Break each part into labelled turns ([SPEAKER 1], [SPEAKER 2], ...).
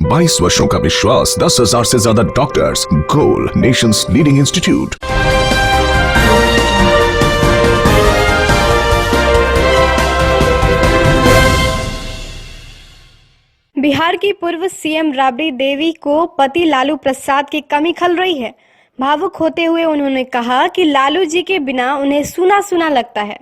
[SPEAKER 1] 22 वर्षों का विश्वास, 10,000 से ज्यादा डॉक्टर्स। गोल, नेशंस लीडिंग इंस्टीट्यूट।
[SPEAKER 2] बिहार की पूर्व सीएम राबड़ी देवी को पति लालू प्रसाद की कमी खल रही है। भावुक होते हुए उन्होंने कहा कि लालू जी के बिना उन्हें सूना सूना लगता है।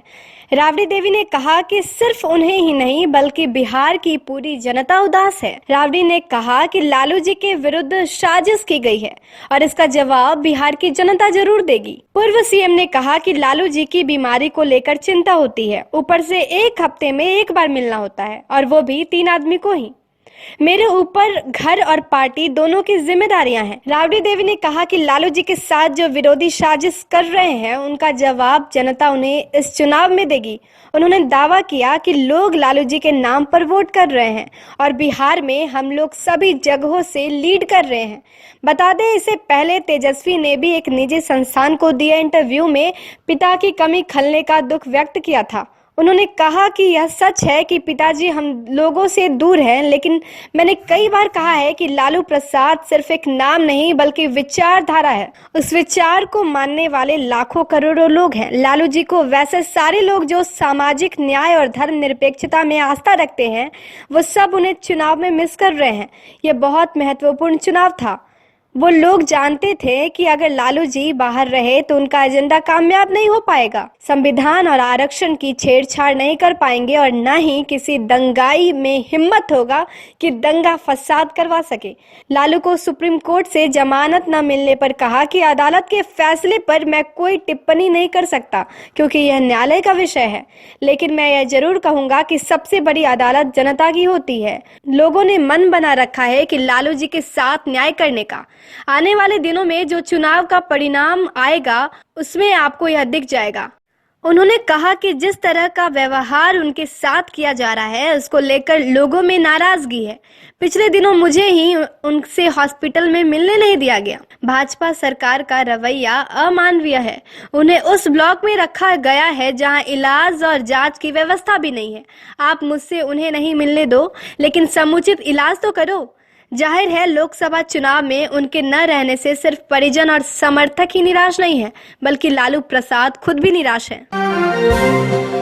[SPEAKER 2] राबड़ी देवी ने कहा कि सिर्फ उन्हें ही नहीं बल्कि बिहार की पूरी जनता उदास है। राबड़ी ने कहा कि लालू जी के विरुद्ध साजिश की गई है और इसका जवाब बिहार की जनता जरूर देगी। पूर्व सीएम ने कहा कि लालू जी की बीमारी को लेकर चिंता होती है, ऊपर से एक हफ्ते में एक बार मिलना होता है और वो भी 3 आदमी को ही। मेरे ऊपर घर और पार्टी दोनों की जिम्मेदारियां हैं। राबड़ी देवी ने कहा कि लालू जी के साथ जो विरोधी साजिश कर रहे हैं उनका जवाब जनता उन्हें इस चुनाव में देगी। उन्होंने दावा किया कि लोग लालू जी के नाम पर वोट कर रहे हैं और बिहार में हम लोग सभी जगहों से लीड कर रहे हैं। बता दें, इससे पहले तेजस्वी ने भी एक निजी संस्थान को दिए इंटरव्यू में पिता की कमी खलने का दुख व्यक्त किया था। उन्होंने कहा कि यह सच है कि पिताजी हम लोगों से दूर हैं, लेकिन मैंने कई बार कहा है कि लालू प्रसाद सिर्फ एक नाम नहीं बल्कि विचारधारा है। उस विचार को मानने वाले लाखों करोड़ों लोग हैं। लालू जी को वैसे सारे लोग जो सामाजिक न्याय और धर्मनिरपेक्षता में आस्था रखते हैं, वो सब उन्हें चुनाव में मिस कर रहे हैं। यह बहुत महत्वपूर्ण चुनाव था। वो लोग जानते थे कि अगर लालू जी बाहर रहे तो उनका एजेंडा कामयाब नहीं हो पाएगा। संविधान और आरक्षण की छेड़छाड़ नहीं कर पाएंगे और न ही किसी दंगाई में हिम्मत होगा कि दंगा फसाद करवा सके। लालू को सुप्रीम कोर्ट से जमानत न मिलने पर कहा कि अदालत के फैसले पर मैं कोई टिप्पणी नहीं कर सकता क्योंकि यह न्यायालय का विषय है, लेकिन मैं यह जरूर कहूंगा कि सबसे बड़ी अदालत जनता की होती है। लोगों ने मन बना रखा है कि लालू जी के साथ न्याय करने का। आने वाले दिनों में जो चुनाव का परिणाम आएगा उसमें आपको यह दिख जाएगा। उन्होंने कहा कि जिस तरह का व्यवहार उनके साथ किया जा रहा है उसको लेकर लोगों में नाराजगी है। पिछले दिनों मुझे ही उनसे हॉस्पिटल में मिलने नहीं दिया गया। भाजपा सरकार का रवैया अमानवीय है। उन्हें उस ब्लॉक में रखा गया है जहां इलाज और जांच की व्यवस्था भी नहीं है। आप मुझसे उन्हें नहीं मिलने दो, लेकिन समुचित इलाज तो करो। जाहिर है लोकसभा चुनाव में उनके न रहने से सिर्फ परिजन और समर्थक ही निराश नहीं है, बल्कि लालू प्रसाद खुद भी निराश हैं।